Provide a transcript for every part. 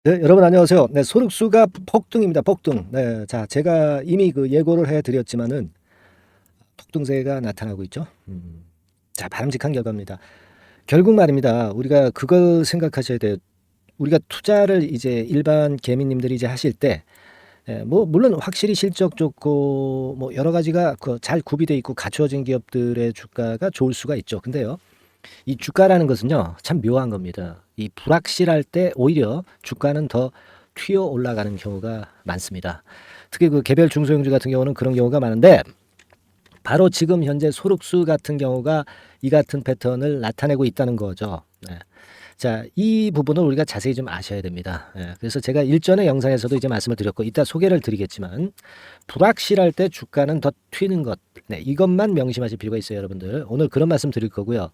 네, 여러분 안녕하세요. 네, 소득수가 폭등입니다. 폭등. 네, 자, 제가 이미 그 예고를 해드렸지만은 폭등세가 나타나고 있죠. 자, 바람직한 결과입니다. 결국 말입니다. 우리가 그걸 생각하셔야 돼요. 우리가 투자를 이제 일반 개미님들이 이제 하실 때, 뭐 물론 확실히 실적 좋고 뭐 여러 가지가 그 잘 구비돼 있고 갖추어진 기업들의 주가가 좋을 수가 있죠. 근데요, 이 주가라는 것은요, 참 묘한 겁니다. 이 불확실할 때 오히려 주가는 더 튀어 올라가는 경우가 많습니다. 특히 그 개별 중소형주 같은 경우는 그런 경우가 많은데, 바로 지금 현재 소륵수 같은 경우가 이 같은 패턴을 나타내고 있다는 거죠. 네. 자, 이 부분을 우리가 자세히 좀 아셔야 됩니다. 그래서 제가 일전의 영상에서도 이제 말씀을 드렸고, 이따 소개를 드리겠지만, 불확실할 때 주가는 더 튀는 것. 네, 이것만 명심하실 필요가 있어요, 여러분들. 오늘 그런 말씀 드릴 거고요.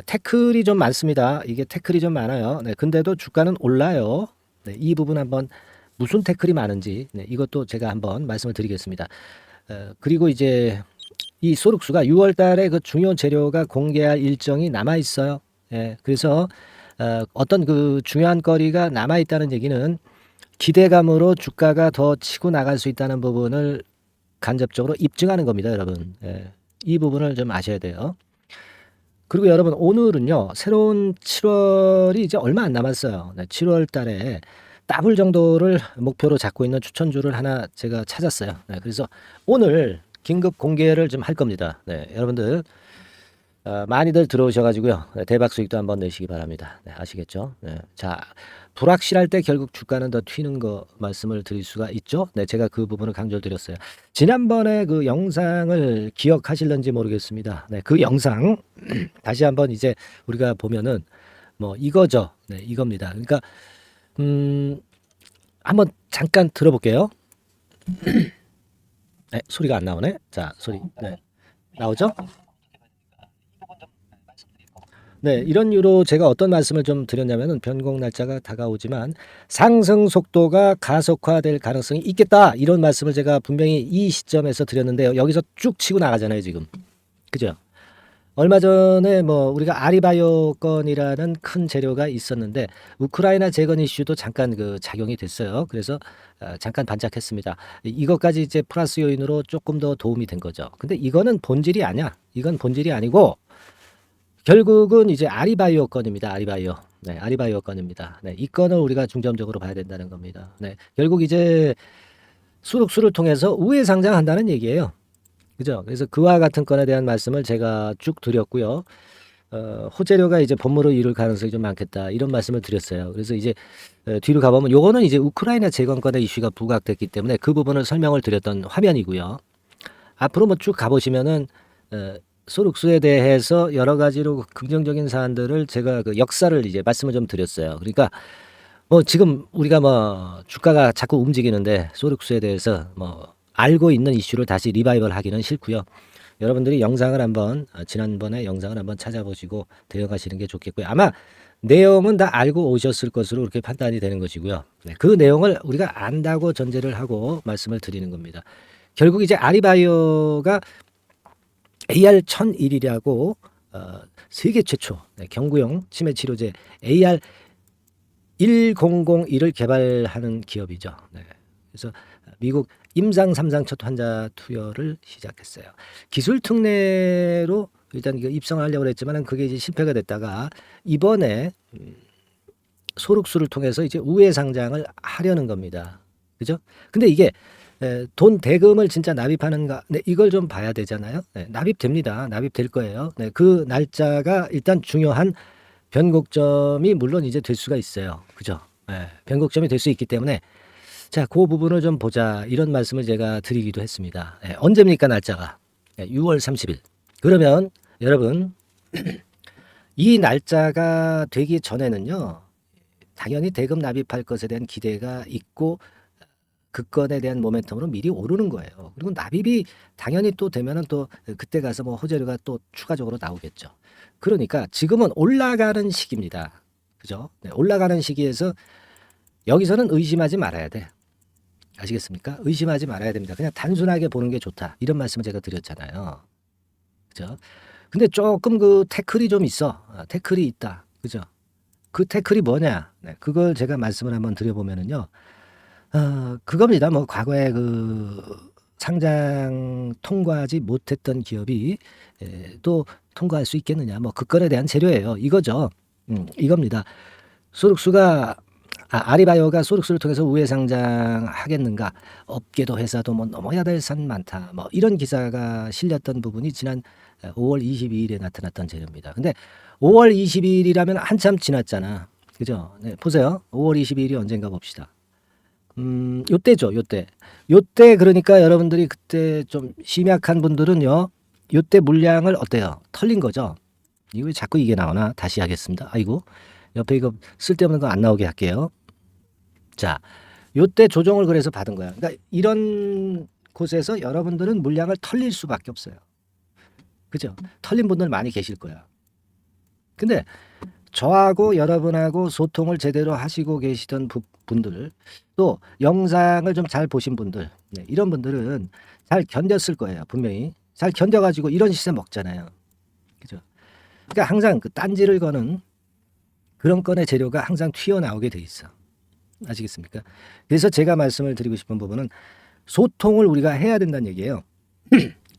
태클이 좀 많습니다. 이게 태클이 좀 많아요. 네, 근데도 주가는 올라요. 네, 이 부분 한번 무슨 태클이 많은지 이것도 제가 한번 말씀을 드리겠습니다. 그리고 이제 이 소륵수가 6월 달에 그 중요 재료가 공개할 일정이 남아 있어요. 그래서 어떤 그 중요한 거리가 남아 있다는 얘기는 기대감으로 주가가 더 치고 나갈 수 있다는 부분을 간접적으로 입증하는 겁니다, 여러분. 이 부분을 좀 아셔야 돼요. 그리고 여러분 오늘은요, 새로운 7월이 이제 얼마 안 남았어요. 7월 달에 더블 정도를 목표로 잡고 있는 추천주를 하나 제가 찾았어요. 그래서 오늘 긴급 공개를 좀 할 겁니다. 여러분들 많이들 들어오셔가지고요, 대박 수익도 한번 내시기 바랍니다. 아시겠죠? 자, 불확실할 때 결국 주가는 더 튀는 거 말씀을 드릴 수가 있죠. 제가 그 부분을 강조를 드렸어요. 지난번에 그 영상을 기억하실런지 모르겠습니다. 그 영상 다시 한번 이제 우리가 보면은 뭐 이거죠. 이겁니다. 그러니까 한번 잠깐 들어볼게요. 소리가 안 나오네. 자, 소리. 나오죠? 이런 이유로 제가 어떤 말씀을 좀 드렸냐면은, 변곡 날짜가 다가오지만 상승 속도가 가속화될 가능성이 있겠다, 이런 말씀을 제가 분명히 이 시점에서 드렸는데요. 여기서 쭉 치고 나가잖아요, 지금. 그죠? 얼마 전에 뭐 우리가 아리바이오 건이라는 큰 재료가 있었는데, 우크라이나 재건 이슈도 잠깐 그 작용이 됐어요. 그래서 잠깐 반짝했습니다. 이것까지 이제 플러스 요인으로 조금 더 도움이 된 거죠. 근데 이거는 본질이 아니야. 이건 본질이 아니고 결국은 이제 아리바이오 건입니다. 아리바이오. 아리바이오 건입니다. 이 건을 우리가 중점적으로 봐야 된다는 겁니다. 결국 이제 수록수를 통해서 우회 상장한다는 얘기예요. 그죠? 그래서 그와 같은 건에 대한 말씀을 제가 쭉 드렸고요. 호재료가 이제 본물을 이룰 가능성이 좀 많겠다, 이런 말씀을 드렸어요. 그래서 이제 뒤로 가보면 요거는 이제 우크라이나 재건권의 이슈가 부각됐기 때문에 그 부분을 설명을 드렸던 화면이고요. 앞으로 뭐 쭉 가보시면은 소륵수에 대해서 여러 가지로 긍정적인 사안들을 제가 그 역사를 이제 말씀을 좀 드렸어요. 그러니까 뭐 지금 우리가 뭐 주가가 자꾸 움직이는데 소륵수에 대해서 뭐 알고 있는 이슈를 다시 리바이벌 하기는 싫고요. 여러분들이 영상을 한번 지난번에 영상을 한번 찾아보시고 대응하시는 게 좋겠고요. 아마 내용은 다 알고 오셨을 것으로 그렇게 판단이 되는 것이고요. 그 내용을 우리가 안다고 전제를 하고 말씀을 드리는 겁니다. 결국 이제 아리바이오가 AR-1001이라고 세계 최초 경구용 치매 치료제 AR-1001을 개발하는 기업이죠. 그래서 미국 임상 3상 첫 환자 투여를 시작했어요. 기술 특례로 일단 입성을 하려고 했지만 그게 이제 실패가 됐다가 이번에 소륵수를 통해서 이제 우회 상장을 하려는 겁니다. 그죠? 근데 이게 돈 대금을 진짜 납입하는가? 이걸 좀 봐야 되잖아요. 납입됩니다. 납입될 거예요. 그 날짜가 일단 중요한 변곡점이 물론 이제 될 수가 있어요. 그죠? 변곡점이 될 수 있기 때문에 자, 그 부분을 좀 보자, 이런 말씀을 제가 드리기도 했습니다. 언제입니까, 날짜가? 6월 30일. 그러면 여러분 이 날짜가 되기 전에는요, 당연히 대금 납입할 것에 대한 기대가 있고 그 건에 대한 모멘텀으로 미리 오르는 거예요. 그리고 납입이 당연히 또 되면은 또 그때 가서 뭐 호재료가 또 추가적으로 나오겠죠. 그러니까 지금은 올라가는 시기입니다. 그죠? 올라가는 시기에서 여기서는 의심하지 말아야 돼. 아시겠습니까? 의심하지 말아야 됩니다. 그냥 단순하게 보는 게 좋다, 이런 말씀을 제가 드렸잖아요. 그죠? 근데 조금 그 태클이 좀 있어. 태클이 있다. 그죠? 그 태클이 뭐냐? 네, 그걸 제가 말씀을 한번 드려보면은요. 그겁니다. 뭐 과거에 그 상장 통과하지 못했던 기업이 또 통과할 수 있겠느냐? 뭐 그 건에 대한 재료예요. 이거죠. 이겁니다. 소륵수가 아리바이오가 소륵수를 통해서 우회 상장하겠는가? 업계도 회사도 뭐 넘어야 될 산 많다. 뭐 이런 기사가 실렸던 부분이 지난 5월 22일에 나타났던 재료입니다. 근데 5월 22일이라면 한참 지났잖아. 그죠? 네, 보세요. 5월 22일이 언젠가 봅시다. 요때죠, 요때. 요때 그러니까 여러분들이 그때 좀 심약한 분들은요, 요때 물량을 어때요? 털린 거죠? 이거 왜 자꾸 이게 나오나? 다시 하겠습니다. 아이고, 옆에 이거 쓸데없는 거 안 나오게 할게요. 자, 요때 조정을 그래서 받은 거야. 그러니까 이런 곳에서 여러분들은 물량을 털릴 수밖에 없어요. 그죠? 털린 분들 많이 계실 거야. 근데 저하고 여러분하고 소통을 제대로 하시고 계시던 분들, 또 영상을 좀 잘 보신 분들, 네, 이런 분들은 잘 견뎠을 거예요. 분명히 잘 견뎌가지고 이런 시세 먹잖아요. 그죠? 그러니까 항상 그 딴지를 거는 그런 건의 재료가 항상 튀어나오게 돼 있어. 아시겠습니까? 그래서 제가 말씀을 드리고 싶은 부분은 소통을 우리가 해야 된다는 얘기예요.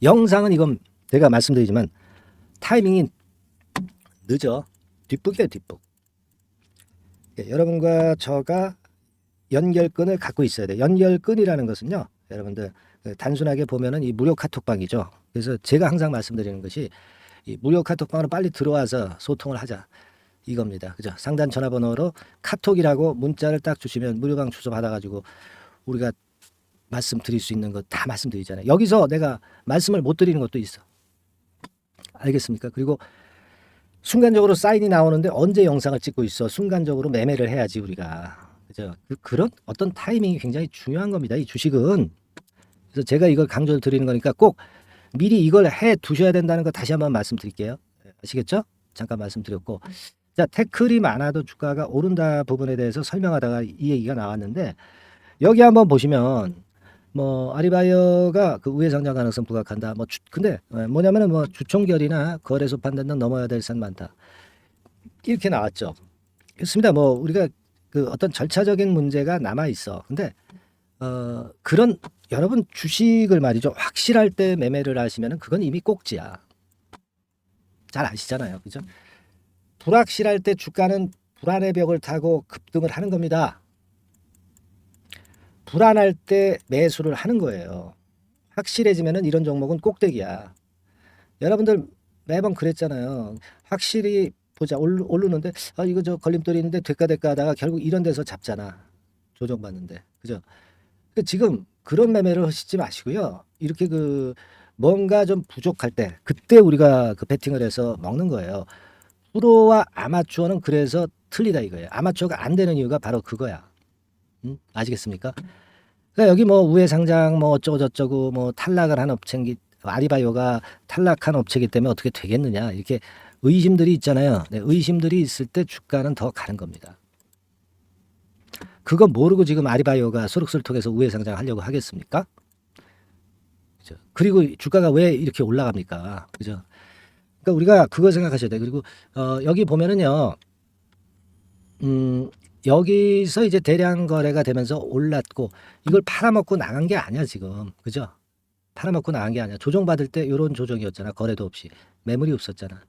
영상은 이건 제가 말씀드리지만 타이밍이 늦어. 뒷북이에요, 뒷북. 여러분과 저가 연결끈을 갖고 있어야 돼. 연결끈이라는 것은요, 여러분들 단순하게 보면은 이 무료 카톡방이죠. 그래서 제가 항상 말씀드리는 것이 이 무료 카톡방으로 빨리 들어와서 소통을 하자. 이겁니다. 그죠? 상단 전화번호로 카톡이라고 문자를 딱 주시면 무료방 주소 받아가지고 우리가 말씀드릴 수 있는 거 다 말씀드리잖아요. 여기서 내가 말씀을 못 드리는 것도 있어. 알겠습니까? 그리고 순간적으로 사인이 나오는데 언제 영상을 찍고 있어? 순간적으로 매매를 해야지 우리가. 그죠? 그런 어떤 타이밍이 굉장히 중요한 겁니다. 이 주식은. 그래서 제가 이걸 강조를 드리는 거니까 꼭 미리 이걸 해 두셔야 된다는 거 다시 한번 말씀드릴게요. 아시겠죠? 잠깐 말씀드렸고. 자, 태클이 많아도 주가가 오른다 부분에 대해서 설명하다가 이 얘기가 나왔는데 여기 한번 보시면 뭐 아리바이오가 그 우회 상장 가능성 부각한다. 뭐 근데 뭐냐면은 뭐 주총결이나 거래소 판단 등 넘어야 될 산 많다. 이렇게 나왔죠. 그렇습니다. 뭐 우리가 그 어떤 절차적인 문제가 남아 있어. 근데 그런 여러분 주식을 말이죠. 확실할 때 매매를 하시면은 그건 이미 꼭지야. 잘 아시잖아요. 그죠? 불확실할 때 주가는 불안의 벽을 타고 급등을 하는 겁니다. 불안할 때 매수를 하는 거예요. 확실해지면은 이런 종목은 꼭대기야. 여러분들 매번 그랬잖아요. 확실히 보자 오르는데 이거 저 걸림돌이 있는데 될까 하다가 결국 이런 데서 잡잖아. 조정받는데. 그죠? 지금 그런 매매를 하시지 마시고요. 이렇게 그 뭔가 좀 부족할 때 그때 우리가 그 베팅을 해서 먹는 거예요. 프로와 아마추어는 그래서 틀리다 이거예요. 아마추어가 안 되는 이유가 바로 그거야. 아시겠습니까? 그러니까 여기 뭐 우회 상장 뭐 어쩌고 저쩌고 뭐 탈락을 한 업체기 아리바이오가 탈락한 업체이기 때문에 어떻게 되겠느냐 이렇게 의심들이 있잖아요. 네, 의심들이 있을 때 주가는 더 가는 겁니다. 그거 모르고 지금 아리바이오가 소륵수를 통해서 우회 상장하려고 하겠습니까? 그죠? 그리고 주가가 왜 이렇게 올라갑니까? 그죠? 그러니까 우리가 그걸 생각하셔야 돼. 그리고 여기 보면은요. 여기서 이제 대량 거래가 되면서 올랐고 이걸 팔아먹고 나간 게 아니야 지금. 그죠? 팔아먹고 나간 게 아니야. 조정받을 때 이런 조정이었잖아. 거래도 없이. 매물이 없었잖아.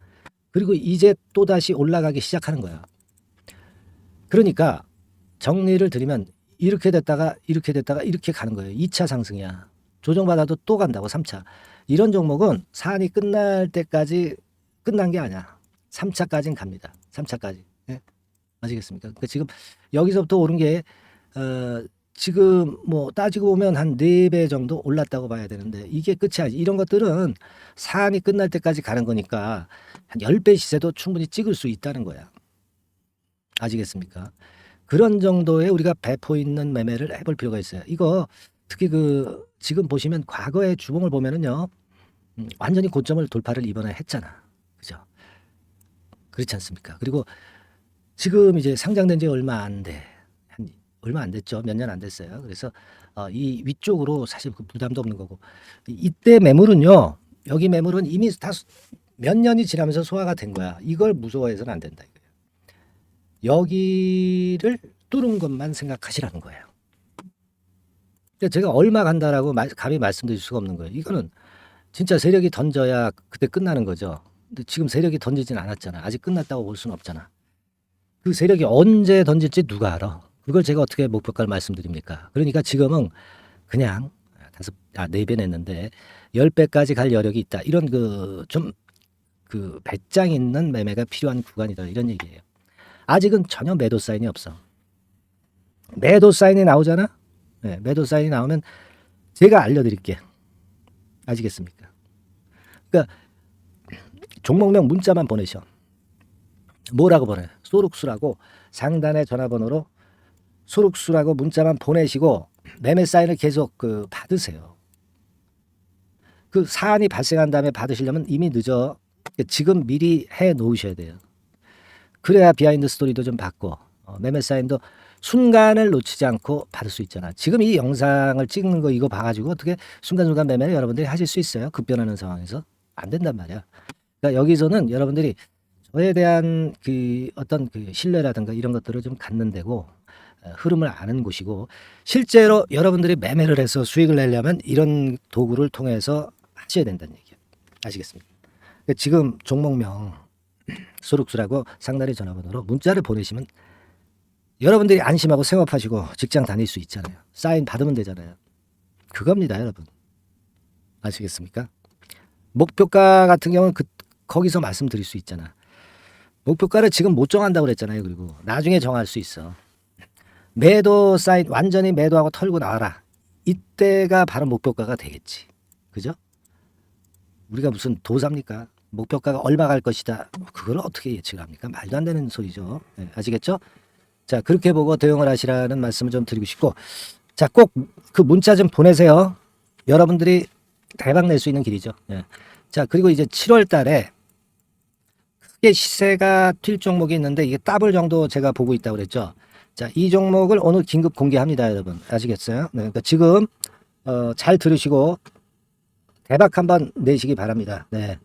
그리고 이제 또다시 올라가기 시작하는 거야. 그러니까 정리를 드리면 이렇게 됐다가 이렇게 가는 거예요. 2차 상승이야. 조정받아도 또 간다고 3차. 이런 종목은 사안이 끝날 때까지 끝난 게 아니야. 3차까지는 갑니다. 3차까지. 네? 아시겠습니까? 그러니까 지금 여기서부터 오른 게 지금 뭐 따지고 보면 한 4배 정도 올랐다고 봐야 되는데 이게 끝이 아니지. 이런 것들은 사안이 끝날 때까지 가는 거니까 한 10배 시세도 충분히 찍을 수 있다는 거야. 아시겠습니까? 그런 정도의 우리가 배포 있는 매매를 해볼 필요가 있어요. 이거 특히 그 지금 보시면 과거의 주봉을 보면은요. 완전히 고점을 돌파를 이번에 했잖아. 그죠? 그렇지 않습니까? 그리고 지금 이제 상장된 지 얼마 안 돼. 얼마 안 됐죠. 몇 년 안 됐어요. 그래서 이 위쪽으로 사실 그 부담도 없는 거고. 이때 매물은요. 여기 매물은 이미 다 몇 년이 지나면서 소화가 된 거야. 이걸 무서워해서는 안 된다 이거예요. 여기를 뚫은 것만 생각하시라는 거예요. 근데 제가 얼마 간다라고 감히 말씀드릴 수가 없는 거예요. 이거는 진짜 세력이 던져야 그때 끝나는 거죠. 근데 지금 세력이 던지진 않았잖아. 아직 끝났다고 볼 수는 없잖아. 그 세력이 언제 던질지 누가 알아? 그걸 제가 어떻게 목표가를 말씀드립니까? 그러니까 지금은 그냥 4배 냈는데 10배까지 갈 여력이 있다. 이런 그 배짱 있는 매매가 필요한 구간이다. 이런 얘기예요. 아직은 전혀 매도 사인이 없어. 매도 사인이 나오잖아? 네, 매도 사인이 나오면 제가 알려드릴게. 아시겠습니까? 그러니까 종목명 문자만 보내셔. 뭐라고 보내? 소룩수라고 상단의 전화번호로 소룩수라고 문자만 보내시고 매매 사인을 계속 받으세요. 그 사안이 발생한 다음에 받으시려면 이미 늦어. 지금 미리 해 놓으셔야 돼요. 그래야 비하인드 스토리도 좀 받고 매매 사인도 순간을 놓치지 않고 받을 수 있잖아. 지금 이 영상을 찍는 거 이거 봐가지고 어떻게 순간순간 매매를 여러분들이 하실 수 있어요? 급변하는 상황에서 안 된단 말이야. 그러니까 여기서는 여러분들이 저에 대한 어떤 신뢰라든가 이런 것들을 좀 갖는 데고 흐름을 아는 곳이고 실제로 여러분들이 매매를 해서 수익을 내려면 이런 도구를 통해서 하셔야 된다는 얘기예요. 아시겠습니까? 그러니까 지금 종목명 소룩수라고 상단의 전화번호로 문자를 보내시면 여러분들이 안심하고 생업하시고 직장 다닐 수 있잖아요. 사인 받으면 되잖아요. 그겁니다, 여러분. 아시겠습니까? 목표가 같은 경우는 거기서 말씀드릴 수 있잖아. 목표가를 지금 못 정한다고 그랬잖아요. 그리고 나중에 정할 수 있어. 매도 사인 완전히 매도하고 털고 나와라. 이때가 바로 목표가가 되겠지. 그죠? 우리가 무슨 도사입니까? 목표가가 얼마 갈 것이다. 그걸 어떻게 예측합니까? 말도 안 되는 소리죠. 네, 아시겠죠? 자, 그렇게 보고 대응을 하시라는 말씀을 좀 드리고 싶고, 자, 꼭 그 문자 좀 보내세요. 여러분들이 대박 낼 수 있는 길이죠. 네. 자, 그리고 이제 7월 달에 크게 시세가 튈 종목이 있는데 이게 더블 정도 제가 보고 있다고 그랬죠. 자, 이 종목을 오늘 긴급 공개합니다, 여러분. 아시겠어요? 네, 그러니까 지금 잘 들으시고 대박 한번 내시기 바랍니다. 네.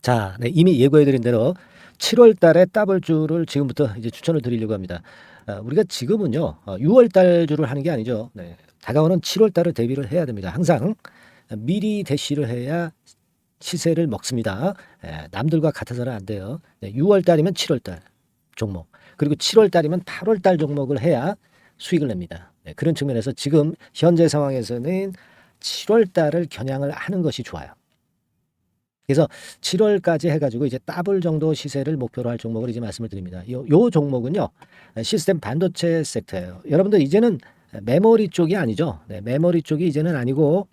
자, 네, 이미 예고해드린 대로 7월 달에 더블주를 지금부터 이제 추천을 드리려고 합니다. 우리가 지금은요, 6월 달 주를 하는 게 아니죠. 네, 다가오는 7월 달을 대비를 해야 됩니다. 항상 미리 대시를 해야 시세를 먹습니다. 남들과 같아서는 안 돼요. 네, 6월 달이면 7월 달 종목, 그리고 7월 달이면 8월 달 종목을 해야 수익을 냅니다. 네, 그런 측면에서 지금 현재 상황에서는 7월 달을 겨냥을 하는 것이 좋아요. 그래서 7월까지 해가지고 이제 더블 정도 시세를 목표로 할 종목을 이제 말씀을 드립니다. 요 종목은요, 시스템 반도체 섹터예요. 여러분들 이제는 메모리 쪽이 아니죠. 네, 메모리 쪽이 이제는 아니고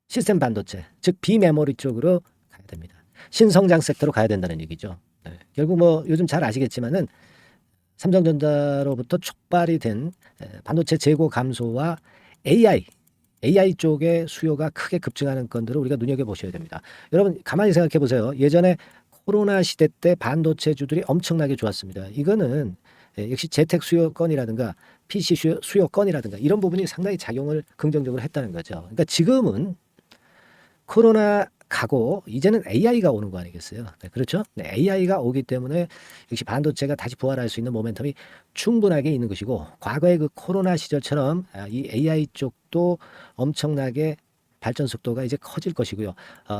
시스템 반도체, 즉 비메모리 쪽으로 가야 됩니다. 신성장 섹터로 가야 된다는 얘기죠. 네, 결국 뭐 요즘 잘 아시겠지만은 삼성전자로부터 촉발이 된 반도체 재고 감소와 AI 쪽의 수요가 크게 급증하는 건들을 우리가 눈여겨보셔야 됩니다. 여러분 가만히 생각해 보세요. 예전에 코로나 시대 때 반도체주들이 엄청나게 좋았습니다. 이거는 역시 재택 수요건이라든가 PC 수요건이라든가 이런 부분이 상당히 작용을 긍정적으로 했다는 거죠. 그러니까 지금은 코로나 가고 이제는 AI가 오는 거 아니겠어요? 네, 그렇죠? 네, AI가 오기 때문에 역시 반도체가 다시 부활할 수 있는 모멘텀이 충분하게 있는 것이고, 과거의 그 코로나 시절처럼 이 AI 쪽도 엄청나게 발전 속도가 이제 커질 것이고요.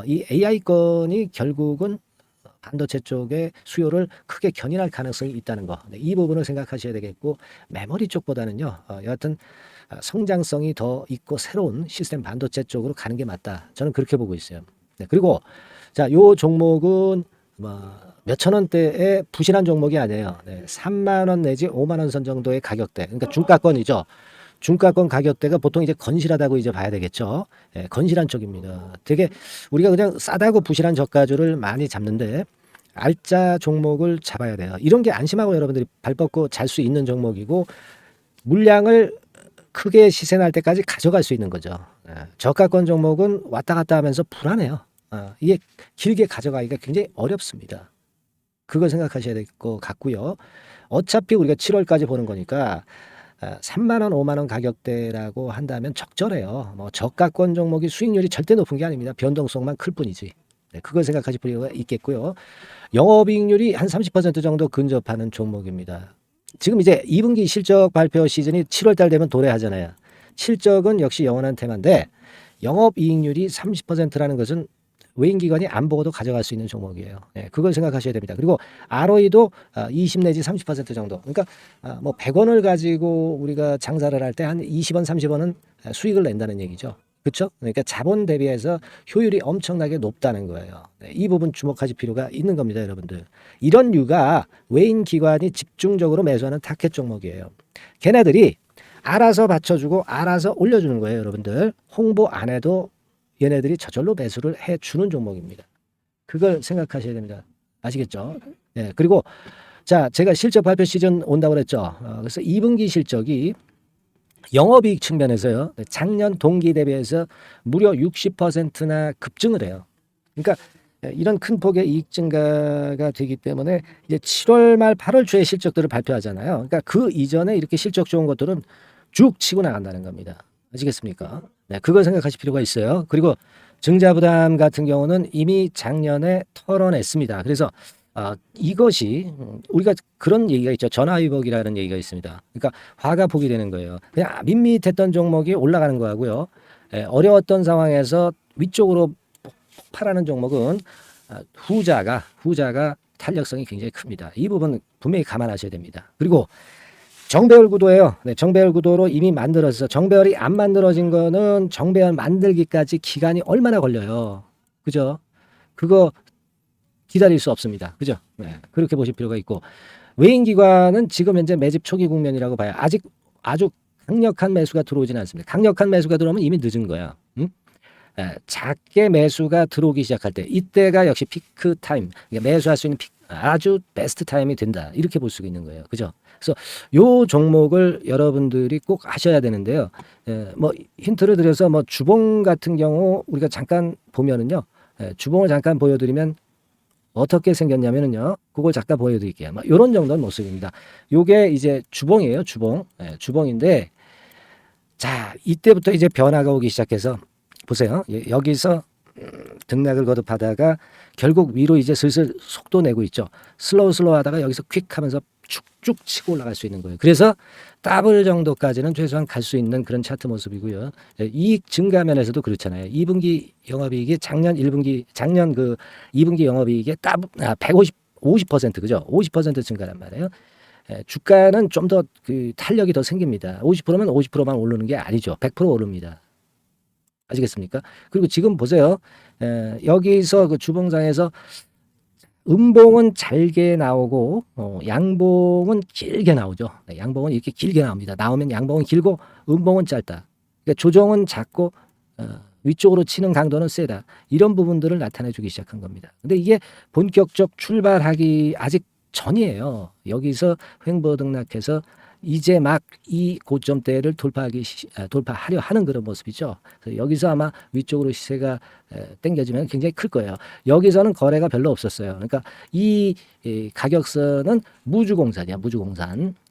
이 AI 건이 결국은 반도체 쪽의 수요를 크게 견인할 가능성이 있다는 거. 네, 이 부분을 생각하셔야 되겠고, 메모리 쪽보다는요, 여하튼 성장성이 더 있고 새로운 시스템 반도체 쪽으로 가는 게 맞다. 저는 그렇게 보고 있어요. 네, 그리고 자, 요 종목은 몇천 원대의 부실한 종목이 아니에요. 네, 3만 원 내지 5만 원 선 정도의 가격대. 그러니까 중가권이죠. 중가권 가격대가 보통 이제 건실하다고 이제 봐야 되겠죠. 네, 건실한 쪽입니다. 되게 우리가 그냥 싸다고 부실한 저가주를 많이 잡는데 알짜 종목을 잡아야 돼요. 이런 게 안심하고 여러분들이 발 뻗고 잘 수 있는 종목이고, 물량을 크게 시세 날 때까지 가져갈 수 있는 거죠. 저가권 종목은 왔다 갔다 하면서 불안해요. 이게 길게 가져가기가 굉장히 어렵습니다. 그걸 생각하셔야 될 것 같고요. 어차피 우리가 7월까지 보는 거니까 3만 원, 5만 원 가격대라고 한다면 적절해요. 뭐 저가권 종목이 수익률이 절대 높은 게 아닙니다. 변동성만 클 뿐이지. 네, 그걸 생각하실 필요가 있겠고요. 영업이익률이 한 30% 정도 근접하는 종목입니다. 지금 이제 2분기 실적 발표 시즌이 7월 달 되면 도래하잖아요. 실적은 역시 영원한 테마인데 영업이익률이 30%라는 것은 외인기관이 안 보고도 가져갈 수 있는 종목이에요. 네, 그걸 생각하셔야 됩니다. 그리고 ROE도 20 내지 30% 정도. 그러니까 뭐 100원을 가지고 우리가 장사를 할 때 한 20원, 30원은 수익을 낸다는 얘기죠. 그렇죠? 그러니까 자본 대비해서 효율이 엄청나게 높다는 거예요. 네, 이 부분 주목하실 필요가 있는 겁니다, 여러분들. 이런 류가 외인 기관이 집중적으로 매수하는 타켓 종목이에요. 걔네들이 알아서 받쳐주고 알아서 올려주는 거예요, 여러분들. 홍보 안 해도 얘네들이 저절로 매수를 해주는 종목입니다. 그걸 생각하셔야 됩니다. 아시겠죠? 네, 그리고 자, 제가 실적 발표 시즌 온다고 그랬죠. 그래서 2분기 실적이 영업이익 측면에서요. 작년 동기 대비해서 무려 60%나 급증을 해요. 그러니까 이런 큰 폭의 이익 증가가 되기 때문에 이제 7월 말 8월 초에 실적들을 발표하잖아요. 그러니까 그 이전에 이렇게 실적 좋은 것들은 쭉 치고 나간다는 겁니다. 아시겠습니까? 네, 그걸 생각하실 필요가 있어요. 그리고 증자부담 같은 경우는 이미 작년에 털어냈습니다. 그래서 이것이 우리가 그런 얘기가 있죠. 전화위복이라는 얘기가 있습니다. 그러니까 화가 복이 되는 거예요. 그냥 밋밋했던 종목이 올라가는 거하고요. 어려웠던 상황에서 위쪽으로 폭발하는 종목은 후자가 탄력성이 굉장히 큽니다. 이 부분 분명히 감안하셔야 됩니다. 그리고 정배열 구도예요. 네, 정배열 구도로 이미 만들어서 정배열이 안 만들어진 거는 정배열 만들기까지 기간이 얼마나 걸려요. 그죠? 그거 기다릴 수 없습니다. 그죠? 네, 그렇게 보실 필요가 있고 외인기관은 지금 현재 매집 초기 국면이라고 봐요. 아직 아주 강력한 매수가 들어오지는 않습니다. 강력한 매수가 들어오면 이미 늦은 거야. 응? 작게 매수가 들어오기 시작할 때 이때가 역시 피크 타임, 그러니까 매수할 수 있는 아주 베스트 타임이 된다. 이렇게 볼 수가 있는 거예요. 그죠? 그래서 요 종목을 여러분들이 꼭 하셔야 되는데요. 뭐 힌트를 드려서 뭐 주봉 같은 경우 우리가 잠깐 보면은요. 주봉을 잠깐 보여드리면 어떻게 생겼냐면은요. 그걸 잠깐 보여드릴게요. 뭐 이런 정도는 모습입니다. 요게 이제 주봉이에요. 주봉. 주봉인데 자 이때부터 이제 변화가 오기 시작해서 보세요. 여기서 등락을 거듭하다가 결국 위로 이제 슬슬 속도 내고 있죠. 슬로우 하다가 여기서 퀵 하면서 쭉쭉 치고 올라갈 수 있는 거예요. 그래서 더블 정도까지는 최소한 갈 수 있는 그런 차트 모습이고요. 이익 증가 면에서도 그렇잖아요. 2분기 영업이익이 작년 2분기 영업이익의 50% 그죠? 50% 증가란 말이에요. 주가는 좀 더 그 탄력이 더 생깁니다. 50%면 50%만 오르는 게 아니죠. 100% 오릅니다. 아시겠습니까? 그리고 지금 보세요. 여기서 그 주봉상에서 음봉은 잘게 나오고 양봉은 길게 나오죠. 네, 양봉은 이렇게 길게 나옵니다. 나오면 양봉은 길고 음봉은 짧다. 그러니까 조정은 작고 위쪽으로 치는 강도는 세다. 이런 부분들을 나타내주기 시작한 겁니다. 근데 이게 본격적 출발하기 아직 전이에요. 여기서 횡보 등락해서 이제 막 이 고점대를 돌파하려 하는 그런 모습이죠. 그래서 여기서 아마 위쪽으로 시세가 당겨지면 굉장히 클 거예요. 여기서는 거래가 별로 없었어요. 그러니까 이 가격선은 무주공산이야.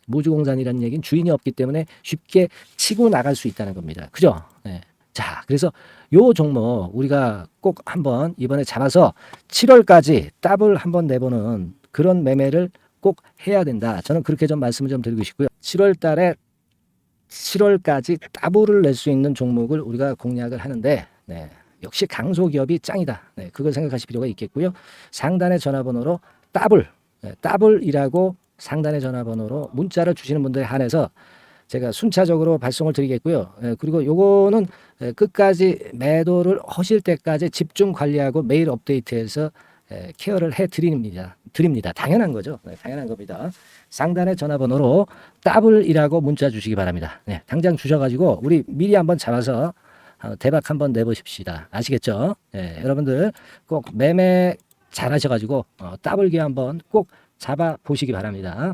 무주공산이라는 얘기는 주인이 없기 때문에 쉽게 치고 나갈 수 있다는 겁니다. 그죠? 네. 자, 그래서 요 종목 우리가 꼭 한번 이번에 잡아서 7월까지 더블 한번 내보는 그런 매매를 꼭 해야 된다. 저는 그렇게 좀 말씀을 좀 드리고 싶고요. 7월 달에 7월까지 더블을 낼 수 있는 종목을 우리가 공략을 하는데 네, 역시 강소기업이 짱이다. 네, 그걸 생각하실 필요가 있겠고요. 상단의 전화번호로 더블이라고 상단의 전화번호로 문자를 주시는 분들에 한해서 제가 순차적으로 발송을 드리겠고요. 그리고 요거는 끝까지 매도를 하실 때까지 집중 관리하고 매일 업데이트해서 케어를 해드립니다. 당연한 거죠. 네, 당연한 겁니다. 상단의 전화번호로 더블이라고 문자 주시기 바랍니다. 네, 당장 주셔가지고 우리 미리 한번 잡아서 대박 한번 내보십시다. 아시겠죠? 네, 여러분들 꼭 매매 잘 하셔가지고 더블기 한번 꼭 잡아 보시기 바랍니다.